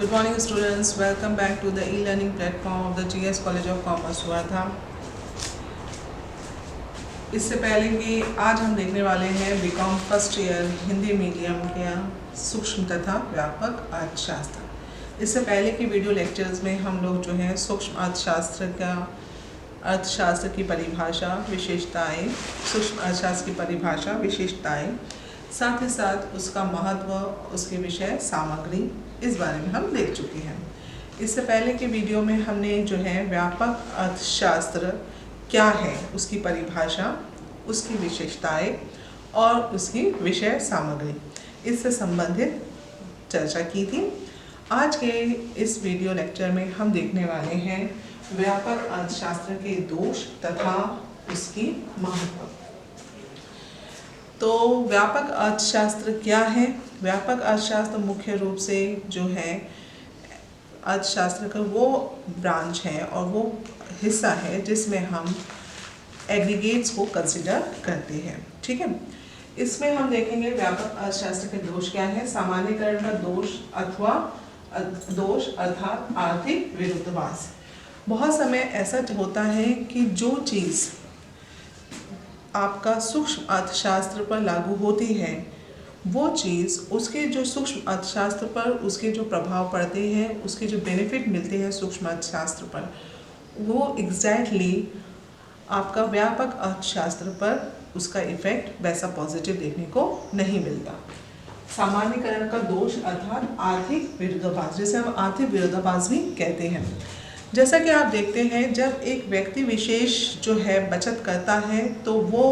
Good morning students, welcome back to the e-learning platform of the GS College of Commerce Wardha. इससे पहले कि आज हम देखने वाले हैं BCom first year Hindi medium के सूक्ष्म तथा व्यापक अर्थशास्त्र। इससे पहले की वीडियो लेक्चर्स में हम लोग जो है सूक्ष्म अर्थशास्त्र का अर्थशास्त्र की परिभाषा विशेषताएं, सूक्ष्म अर्थशास्त्र की परिभाषा विशेषताएं, साथ ही साथ उसका महत्व, उसके विषय सामग्री, इस बारे में हम देख चुके हैं। इससे पहले के वीडियो में हमने जो है व्यापक अर्थशास्त्र क्या है, उसकी परिभाषा, उसकी विशेषताएं और उसकी विषय सामग्री, इससे संबंधित चर्चा की थी। आज के इस वीडियो लेक्चर में हम देखने वाले हैं व्यापक अर्थशास्त्र के दोष तथा उसकी महत्व। तो व्यापक अर्थशास्त्र क्या है? व्यापक अर्थशास्त्र मुख्य रूप से जो है अर्थशास्त्र का वो ब्रांच है और वो हिस्सा है जिसमें हम एग्रीगेट्स को कंसिडर करते हैं। ठीक है, इसमें हम देखेंगे व्यापक अर्थशास्त्र के दोष क्या है। सामान्यीकरण का दोष अथवा दोष अर्थात आर्थिक विरुद्धवाद। बहुत समय ऐसा होता है कि जो चीज़ आपका सूक्ष्म अर्थशास्त्र पर लागू होती है, वो चीज़ उसके जो सूक्ष्म अर्थशास्त्र पर उसके जो प्रभाव पड़ते हैं, उसके जो बेनिफिट मिलते हैं सूक्ष्म अर्थशास्त्र पर, वो एग्जैक्टली आपका व्यापक अर्थशास्त्र पर उसका इफेक्ट वैसा पॉजिटिव देखने को नहीं मिलता। सामान्यीकरण का दोष अर्थात आर्थिक विरोधाभास, जिसे हम आर्थिक विरोधाभास भी कहते हैं। जैसा कि आप देखते हैं, जब एक व्यक्ति विशेष जो है बचत करता है तो वो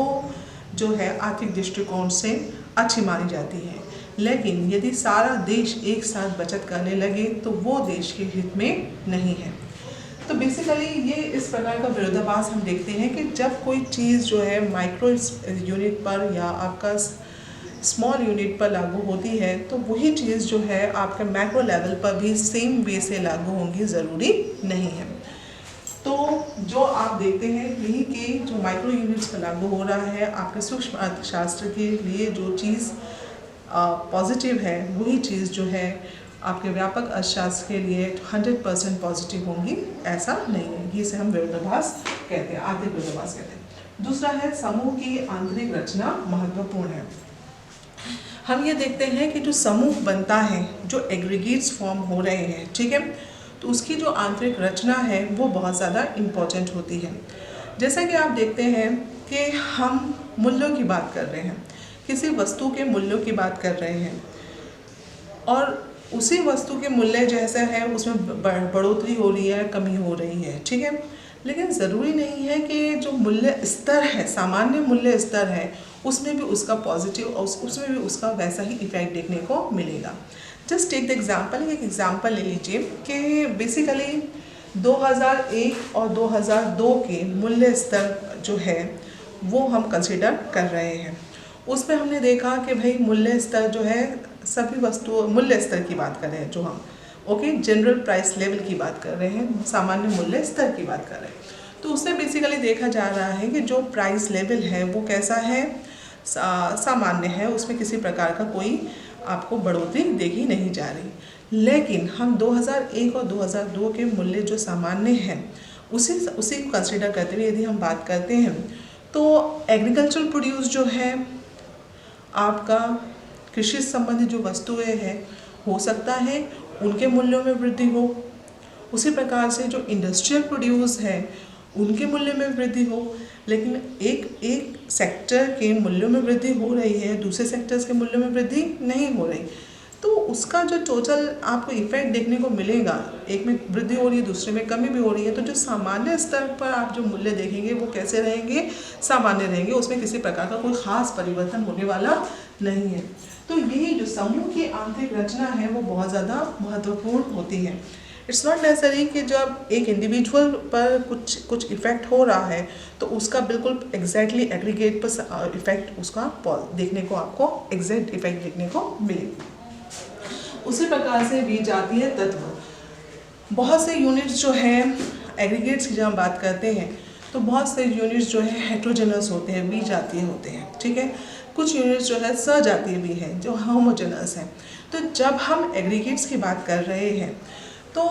जो है आर्थिक दृष्टिकोण से अच्छी मानी जाती है, लेकिन यदि सारा देश एक साथ बचत करने लगे तो वो देश के हित में नहीं है। तो बेसिकली ये इस प्रकार का विरोधाभास हम देखते हैं कि जब कोई चीज़ जो है माइक्रो यूनिट पर या आपका स्मॉल यूनिट पर लागू होती है, तो वही चीज़ जो है आपके मैक्रो लेवल पर भी सेम वे से लागू होंगी ज़रूरी नहीं है। तो जो आप देखते हैं यही कि जो माइक्रो यूनिट्स पर लागू हो रहा है, आपके सूक्ष्म अर्थशास्त्र के लिए जो चीज़ पॉजिटिव है, वही चीज़ जो है आपके व्यापक अर्थशास्त्र के लिए 100% पॉजिटिव होंगी, ऐसा नहीं है। इसे हम विरोधाभास कहते हैं, आर्थिक विरोधाभास कहते हैं। दूसरा है समूह की आंतरिक रचना महत्वपूर्ण है। हम ये देखते हैं कि जो समूह बनता है, जो एग्रीगेट्स फॉर्म हो रहे हैं, ठीक है, तो उसकी जो आंतरिक रचना है वो बहुत ज़्यादा इम्पोर्टेंट होती है। जैसा कि आप देखते हैं कि हम मूल्यों की बात कर रहे हैं, किसी वस्तु के मूल्यों की बात कर रहे हैं और उसी वस्तु के मूल्य जैसा है उसमें बढ़ोतरी हो रही है, कमी हो रही है, ठीक है, लेकिन ज़रूरी नहीं है कि जो मूल्य स्तर है, सामान्य मूल्य स्तर है, उसमें भी उसका पॉजिटिव और उसमें भी उसका वैसा ही इफेक्ट देखने को मिलेगा। जस्ट टेक द एग्जांपल, एक एग्जांपल ले लीजिए कि बेसिकली 2001 और 2002 के मूल्य स्तर जो है वो हम कंसिडर कर रहे हैं। उसमें हमने देखा कि भाई मूल्य स्तर जो है सभी वस्तुओं, मूल्य स्तर की बात कर रहे हैं जो हम, ओके, जनरल प्राइस लेवल की बात कर रहे हैं, सामान्य मूल्य स्तर की बात कर रहे हैं। तो उससे बेसिकली देखा जा रहा है कि जो प्राइस लेवल है वो कैसा है, सामान्य है, उसमें किसी प्रकार का कोई आपको बढ़ोतरी देखी नहीं जा रही। लेकिन हम 2001 और 2002 के मूल्य जो सामान्य हैं उसी को कंसिडर करते हुए यदि हम बात करते हैं तो एग्रीकल्चरल प्रोड्यूस जो है आपका कृषि संबंधी जो वस्तुएं हैं, हो सकता है उनके मूल्यों में वृद्धि हो। उसी प्रकार से जो इंडस्ट्रियल प्रोड्यूस है उनके मूल्य में वृद्धि हो, लेकिन एक सेक्टर के मूल्यों में वृद्धि हो रही है, दूसरे सेक्टर्स के मूल्यों में वृद्धि नहीं हो रही, तो उसका जो टोटल आपको इफेक्ट देखने को मिलेगा, एक में वृद्धि हो रही है, दूसरे में कमी भी हो रही है, तो जो सामान्य स्तर पर आप जो मूल्य देखेंगे वो कैसे रहेंगे, सामान्य रहेंगे, उसमें किसी प्रकार का कोई खास परिवर्तन होने वाला नहीं है। तो यही जो समूह की आंतरिक रचना है वो बहुत ज़्यादा महत्वपूर्ण होती है। इट्स नॉट नेसेसरी कि जब एक इंडिविजुअल पर कुछ इफेक्ट हो रहा है तो उसका बिल्कुल एग्जैक्टली एग्रीगेट पर इफेक्ट उसका देखने को, आपको एग्जैक्ट इफेक्ट देखने को मिले। उसी प्रकार से बीज जातीय तत्व, बहुत से यूनिट्स जो हैं एग्रीगेट्स की जब हम बात करते हैं तो बहुत से यूनिट्स जो है हेट्रोजेनस होते हैं, बीज जातीय होते हैं, ठीक है। कुछ यूनिट्स जो है सजातीय भी हैं जो होमोजेनस हैं। तो जब हम एग्रीगेट्स की बात कर रहे हैं तो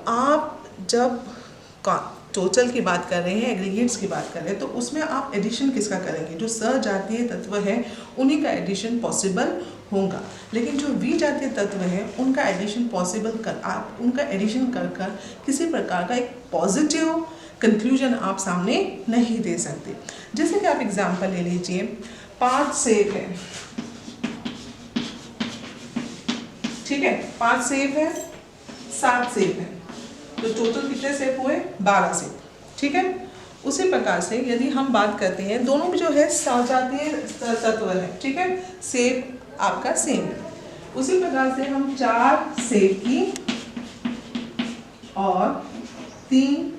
आप जब टोटल की बात कर रहे हैं, एग्रीगेट्स की बात कर रहे हैं, तो उसमें आप एडिशन किसका करेंगे? जो सजातीय तत्व है उन्हीं का एडिशन पॉसिबल होगा, लेकिन जो विजातीय तत्व है उनका एडिशन पॉसिबल कर आप उनका एडिशन कर कर किसी प्रकार का एक पॉजिटिव कंक्लूजन आप सामने नहीं दे सकते। जैसे कि आप एग्जांपल ले लीजिए, 5 सेब है, ठीक है, 5 सेब है, 7 सेब है, तो टोटल कितने सेब हुए? 12 सेब, ठीक है। उसी प्रकार से यदि हम बात करते हैं, दोनों में जो है सजातीय तत्व है, ठीक है, सेब आपका सेम। उसी प्रकार से हम 4 सेब की और 3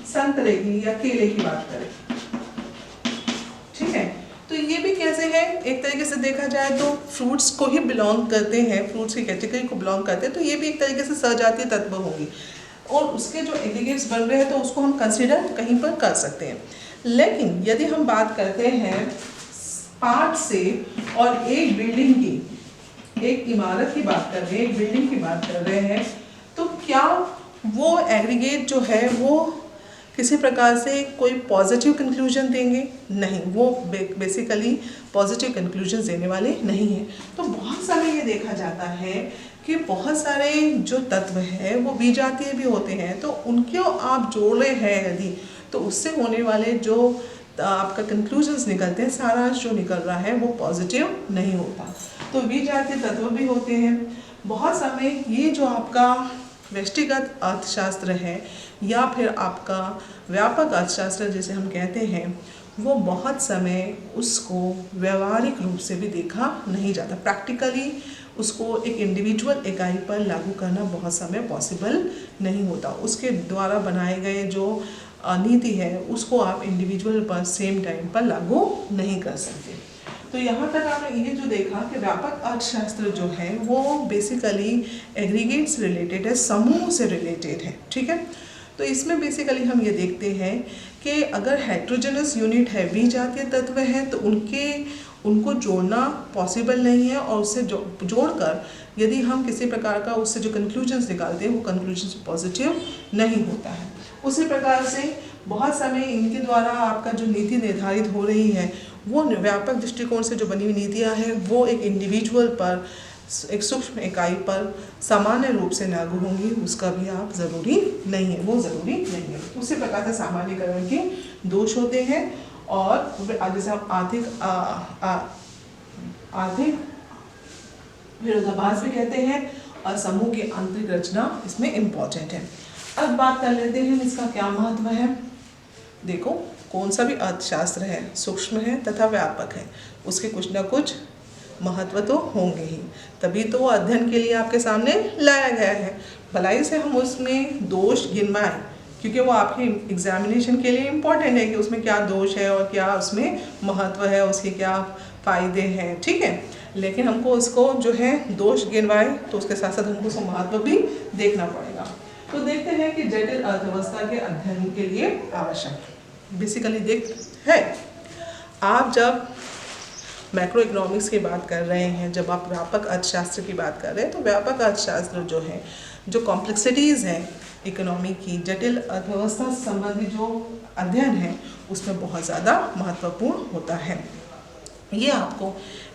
संतरे की या केले की बात करें, ठीक है, तो ये भी कैसे है? एक तरीके से देखा जाए तो फ्रूट्स को ही बिलोंग करते हैं, फ्रूट्स की कैटेगरी को बिलोंग करते हैं, तो ये भी एक तरीके से सजातीय तत्व होंगी और उसके जो एग्रीगेट्स बन रहे हैं तो उसको हम कंसिडर कहीं पर कर सकते हैं। लेकिन यदि हम बात करते हैं 5 सेब और एक बिल्डिंग की, एक इमारत की बात कर रहे हैं, एक बिल्डिंग की बात कर रहे हैं, तो क्या वो एग्रीगेट जो है वो किसी प्रकार से कोई पॉजिटिव कंक्लूजन देंगे? नहीं, वो बेसिकली पॉजिटिव कंक्लूजन देने वाले नहीं हैं। तो बहुत समय ये देखा जाता है कि बहुत सारे जो तत्व हैं वो विजातीय भी होते हैं, तो उनको आप जोड़ रहे हैं यदि, तो उससे होने वाले जो आपका कंक्लूजन्स निकलते हैं, सारांश जो निकल रहा है वो पॉजिटिव नहीं होता। तो विजातीय तत्व भी होते हैं। बहुत समय ये जो आपका व्यष्टिगत अर्थशास्त्र है या फिर आपका व्यापक अर्थशास्त्र जिसे हम कहते हैं, वो बहुत समय उसको व्यवहारिक रूप से भी देखा नहीं जाता। प्रैक्टिकली उसको एक इंडिविजुअल इकाई पर लागू करना बहुत समय पॉसिबल नहीं होता। उसके द्वारा बनाए गए जो नीति है उसको आप इंडिविजुअल पर सेम टाइम पर लागू नहीं कर सकते। तो यहाँ तक आपने ये जो देखा कि व्यापक अर्थशास्त्र जो है वो बेसिकली एग्रीगेट्स रिलेटेड है, समूह से रिलेटेड है, ठीक है। तो इसमें बेसिकली हम ये देखते हैं कि अगर हेट्रोजेनस यूनिट है, विजातीय तत्व है, तो उनको जोड़ना पॉसिबल नहीं है और उससे जोड़कर यदि हम किसी प्रकार का उससे जो कंक्लूजन्स निकालते हैं वो कंक्लूजन्स पॉजिटिव नहीं होता है। उसी प्रकार से बहुत समय इनके द्वारा आपका जो नीति निर्धारित हो रही है वो व्यापक दृष्टिकोण से जो बनी हुई नीतियाँ हैं वो एक इंडिविजुअल पर, एक सूक्ष्म इकाई पर सामान्य रूप से लागू होंगी, उसका भी आप ज़रूरी नहीं है, वो ज़रूरी नहीं है। उसी प्रकार से सामान्यकरण के दोष होते हैं और जैसे हम आर्थिक विरोधाभास भी कहते हैं और समूह की आंतरिक रचना इसमें इम्पॉर्टेंट है। अब बात कर लेते हैं इसका क्या महत्व है। देखो, कौन सा भी अर्थशास्त्र है, सूक्ष्म है तथा व्यापक है, उसके कुछ ना कुछ महत्व तो होंगे ही, तभी तो अध्ययन के लिए आपके सामने लाया गया है। भलाई से हम उसमें दोष गिनवाएं, क्योंकि वो आपके एग्जामिनेशन के लिए इम्पोर्टेंट है कि उसमें क्या दोष है और क्या उसमें महत्व है, उसके क्या फ़ायदे हैं, ठीक है। लेकिन हमको उसको जो है दोष गिनवाए तो उसके साथ साथ हमको उसका महत्व भी देखना पड़ेगा। तो देखते हैं कि जटिल अर्थव्यवस्था के अध्ययन के लिए आवश्यक बेसिकली है। आप जब मैक्रो इकोनॉमिक्स की बात कर रहे हैं, जब आप व्यापक अर्थशास्त्र की बात कर रहे हैं, तो व्यापक अर्थशास्त्र जो है, जो कॉम्प्लेक्सिटीज़ हैं इकोनॉमी की, जटिल अर्थव्यवस्था संबंधी जो अध्ययन है उसमें बहुत ज़्यादा महत्वपूर्ण होता है। ये आपको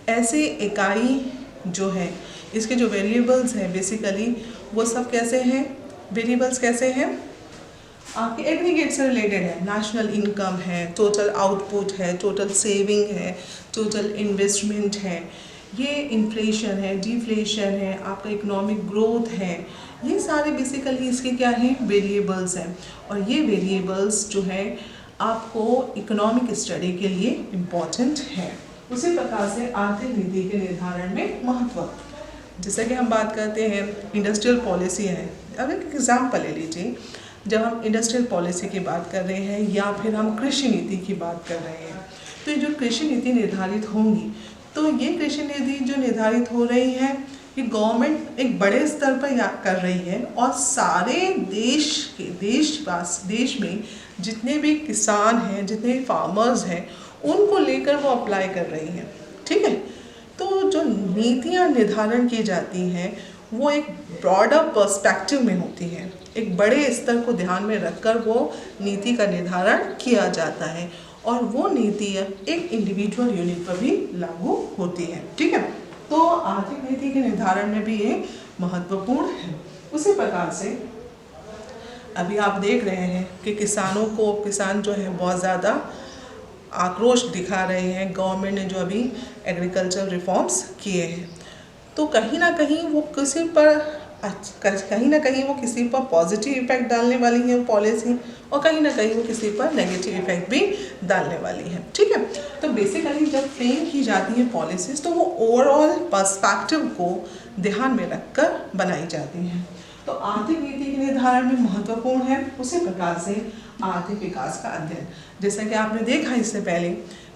ऐसे इकाई जो है, इसके जो वेरिएबल्स हैं बेसिकली वो सब कैसे हैं, वेरिएबल्स कैसे हैं, आपके एग्रीगेट से रिलेटेड है। नेशनल इनकम है, टोटल आउटपुट है, टोटल सेविंग है, टोटल इन्वेस्टमेंट है, ये इन्फ्लेशन है, डिफ्लेशन है, आपका इकोनॉमिक ग्रोथ है, ये सारे बेसिकली इसके क्या हैं, वेरिएबल्स हैं। और ये वेरिएबल्स जो है आपको इकोनॉमिक स्टडी के लिए इम्पॉर्टेंट है। उसी प्रकार से आर्थिक नीति के निर्धारण में महत्व, जैसे कि हम बात करते हैं इंडस्ट्रियल पॉलिसी है। अब एक एग्जाम्पल ले लीजिए, जब हम इंडस्ट्रियल पॉलिसी की बात कर रहे हैं या फिर हम कृषि नीति की बात कर रहे हैं, तो ये जो कृषि नीति निर्धारित होंगी, तो ये कृषि नीति जो निर्धारित हो रही है ये गवर्नमेंट एक बड़े स्तर पर कर रही है और सारे देश में जितने भी किसान हैं, जितने भी फार्मर्स हैं, उनको लेकर वो अप्लाई कर रही हैं, ठीक है। तो जो नीतियाँ निर्धारण की जाती हैं वो एक ब्रॉडर पर्सपेक्टिव में होती है, एक बड़े स्तर को ध्यान में रखकर वो नीति का निर्धारण किया जाता है और वो नीति एक इंडिविजुअल यूनिट पर भी लागू होती है। ठीक है, तो आर्थिक नीति के निर्धारण में भी ये महत्वपूर्ण है। उसी प्रकार से अभी आप देख रहे हैं कि किसान जो है बहुत ज़्यादा आक्रोश दिखा रहे हैं गवर्नमेंट ने जो अभी एग्रीकल्चर रिफॉर्म्स किए हैं, तो कहीं ना कहीं वो किसी पर पॉजिटिव इफेक्ट डालने वाली है पॉलिसी और कहीं ना कहीं वो किसी पर नेगेटिव इफेक्ट भी डालने वाली है। ठीक है, तो बेसिकली जब फ्रेम की जाती है पॉलिसीज़ तो वो ओवरऑल पर्सपेक्टिव को ध्यान में रखकर बनाई जाती हैं। तो आर्थिक नीति के निर्धारण में महत्वपूर्ण है। उसी प्रकार से आर्थिक विकास का अध्ययन, जैसा कि आपने देखा इससे पहले,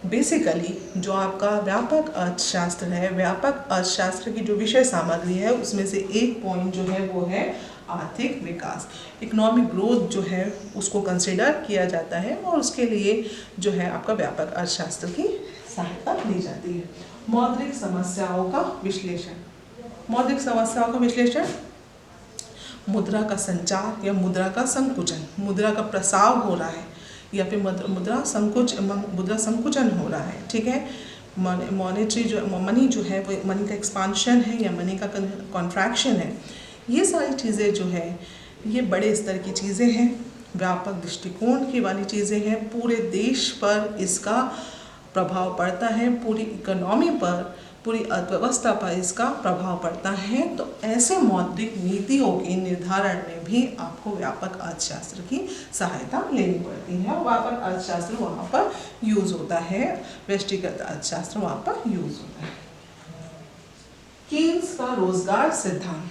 बेसिकली जो आपका व्यापक अर्थशास्त्र है, व्यापक अर्थशास्त्र की जो विषय सामग्री है उसमें से एक पॉइंट जो है वो है आर्थिक विकास। इकोनॉमिक ग्रोथ जो है उसको कंसिडर किया जाता है और उसके लिए जो है आपका व्यापक अर्थशास्त्र की सहायता ली जाती है। मौद्रिक समस्याओं का विश्लेषण, मौद्रिक समस्याओं का विश्लेषण मुद्रा का संचार या मुद्रा का संकुचन, मुद्रा का प्रसार हो रहा है या फिर मुद्रा संकुचन हो रहा है। ठीक है, मॉनेटरी जो मनी जो है वो मनी का एक्सपांशन है या मनी का कॉन्ट्रैक्शन है, ये सारी चीज़ें जो है ये बड़े स्तर की चीज़ें हैं, व्यापक दृष्टिकोण की वाली चीज़ें हैं, पूरे देश पर इसका प्रभाव पड़ता है, पूरी इकोनॉमी पर, पूरी अर्थव्यवस्था पर इसका प्रभाव पड़ता है। तो ऐसे मौद्रिक नीतियों के निर्धारण में भी आपको व्यापक अर्थशास्त्र की सहायता लेनी पड़ती है और व्यापक अर्थशास्त्र वहाँ पर यूज़ होता है, व्यष्टिगत अर्थशास्त्र वहाँ पर यूज़ होता है। कीन्स का रोजगार सिद्धांत,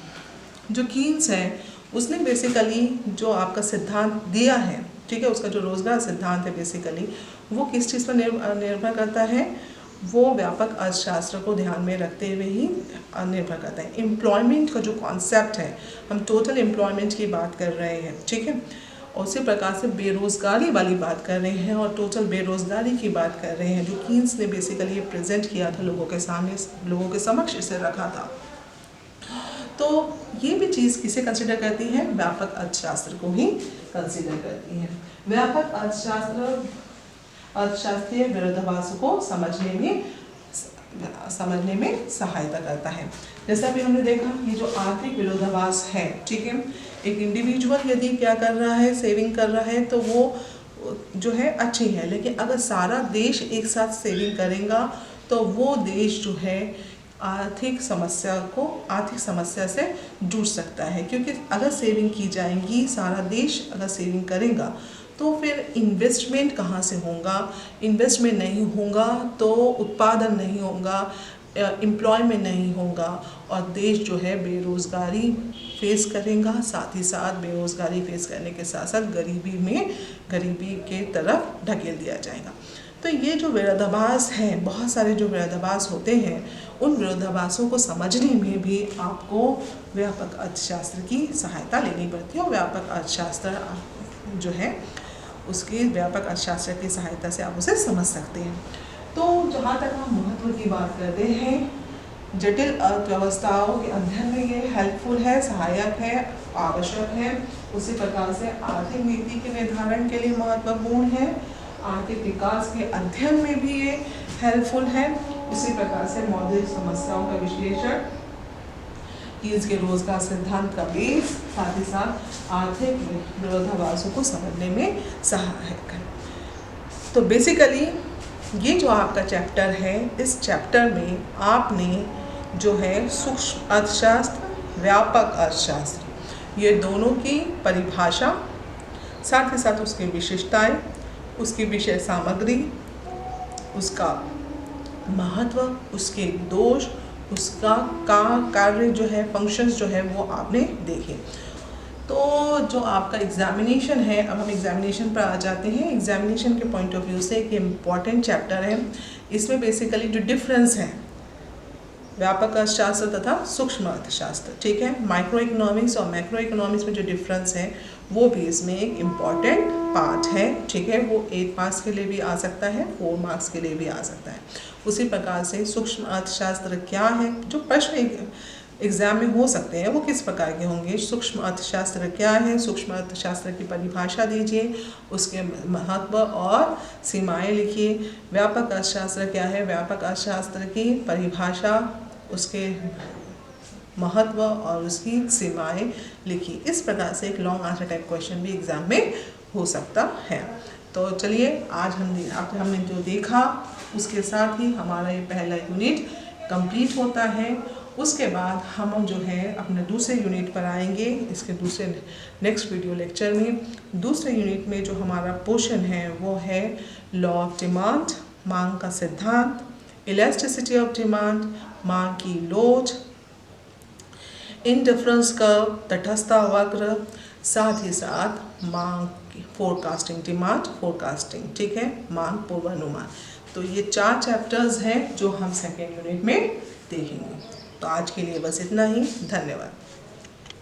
जो कीन्स है उसने बेसिकली जो आपका सिद्धांत दिया है, ठीक है, उसका जो रोजगार सिद्धांत है बेसिकली वो किस चीज़ पर निर्भर करता है, वो व्यापक अर्थशास्त्र को ध्यान में रखते हुए ही निर्भर करता है। एम्प्लॉयमेंट का जो कॉन्सेप्ट है, हम टोटल एम्प्लॉयमेंट की बात कर रहे हैं, ठीक है, और उसी प्रकार से बेरोज़गारी वाली बात कर रहे हैं और टोटल बेरोज़गारी की बात कर रहे हैं, जो कीन्स ने बेसिकली ये प्रेजेंट किया था लोगों के सामने, लोगों के समक्ष इसे रखा था। तो ये भी चीज़ किसे कंसिडर करती है, व्यापक अर्थशास्त्र को ही कंसिडर करती है। व्यापक अर्थशास्त्रीय विरोधाभास को समझने में सहायता करता है। जैसा भी हमने देखा, ये जो आर्थिक विरोधाभास है, ठीक है, एक इंडिविजुअल यदि क्या कर रहा है, सेविंग कर रहा है तो वो जो है अच्छी है, लेकिन अगर सारा देश एक साथ सेविंग करेगा तो वो देश जो है आर्थिक समस्या से जूझ सकता है, क्योंकि अगर सेविंग की जाएगी, सारा देश अगर सेविंग करेगा तो फिर इन्वेस्टमेंट कहाँ से होगा, इन्वेस्टमेंट नहीं होगा तो उत्पादन नहीं होगा, एम्प्लॉयमेंट नहीं होगा और देश जो है बेरोज़गारी फेस करेगा, साथ ही साथ बेरोज़गारी फेस करने के साथ साथ गरीबी के तरफ ढकेल दिया जाएगा। तो ये जो विरोधाभास है, बहुत सारे जो विरोधाभास होते हैं, उन विरोधाभासों को समझने में भी आपको व्यापक अर्थशास्त्र की सहायता लेनी पड़ती है और व्यापक अर्थशास्त्र जो है उसकी व्यापक अर्थशास्त्र की सहायता से आप उसे समझ सकते हैं। तो जहाँ तक हम महत्व की बात करते हैं, जटिल अर्थव्यवस्थाओं के अध्ययन में ये हेल्पफुल है, सहायक है, आवश्यक है। उसी प्रकार से आर्थिक नीति के निर्धारण के लिए महत्वपूर्ण है, आर्थिक विकास के अध्ययन में भी ये हेल्पफुल है। इसी प्रकार से मौद्रिक समस्याओं का विश्लेषण, कीन्स के रोजगार सिद्धांत का बेस, साथ ही साथ आर्थिक विरोधाभासों को समझने में सहायक है। तो बेसिकली ये जो आपका चैप्टर है, इस चैप्टर में आपने जो है सूक्ष्म अर्थशास्त्र, व्यापक अर्थशास्त्र, ये दोनों की परिभाषा, साथ ही साथ उसकी विशेषताएं, उसकी विषय सामग्री, उसका महत्व, उसके दोष, उसका कार्य जो है, फंक्शंस जो है वो आपने देखे। तो जो आपका एग्जामिनेशन है, अब हम एग्जामिनेशन पर आ जाते हैं। एग्जामिनेशन के पॉइंट ऑफ व्यू से एक इम्पॉर्टेंट चैप्टर है। इसमें बेसिकली जो डिफरेंस है व्यापक अर्थशास्त्र तथा सूक्ष्म अर्थशास्त्र। ठीक है, माइक्रो इकोनॉमिक्स और मैक्रो इकोनॉमिक्स में जो डिफरेंस है वो भी इसमें एक इम्पॉर्टेंट पार्ट है। ठीक है, वो 8 मार्क्स के लिए भी आ सकता है, 4 मार्क्स के लिए भी आ सकता है। उसी प्रकार से सूक्ष्म अर्थशास्त्र क्या है, जो प्रश्न एग्जाम में हो सकते हैं वो किस प्रकार के होंगे। सूक्ष्म अर्थशास्त्र क्या है, सूक्ष्म अर्थशास्त्र की परिभाषा दीजिए, उसके महत्व और सीमाएं लिखिए। व्यापक अर्थशास्त्र क्या है, व्यापक अर्थशास्त्र की परिभाषा, उसके महत्व और उसकी सीमाएं लिखिए। इस प्रकार से एक लॉन्ग आंसर टाइप क्वेश्चन भी एग्जाम में हो सकता है। तो चलिए आज हमने जो देखा उसके साथ ही हमारा ये पहला यूनिट कंप्लीट होता है। उसके बाद हम जो है अपने दूसरे यूनिट पर आएंगे, इसके दूसरे नेक्स्ट वीडियो लेक्चर में। दूसरे यूनिट में जो हमारा पोर्शन है वो है लॉ ऑफ डिमांड, मांग का सिद्धांत, इलास्टिसिटी ऑफ डिमांड, मांग की लोच, इंडिफरेंस कर्व, तटस्थता वक्र, साथ ही साथ मांग की फोरकास्टिंग, डिमांड फोरकास्टिंग। ठीक है, मांग पूर्वानुमान। तो ये 4 चैप्टर्स हैं जो हम सेकेंड यूनिट में देखेंगे। तो आज के लिए बस इतना ही। धन्यवाद।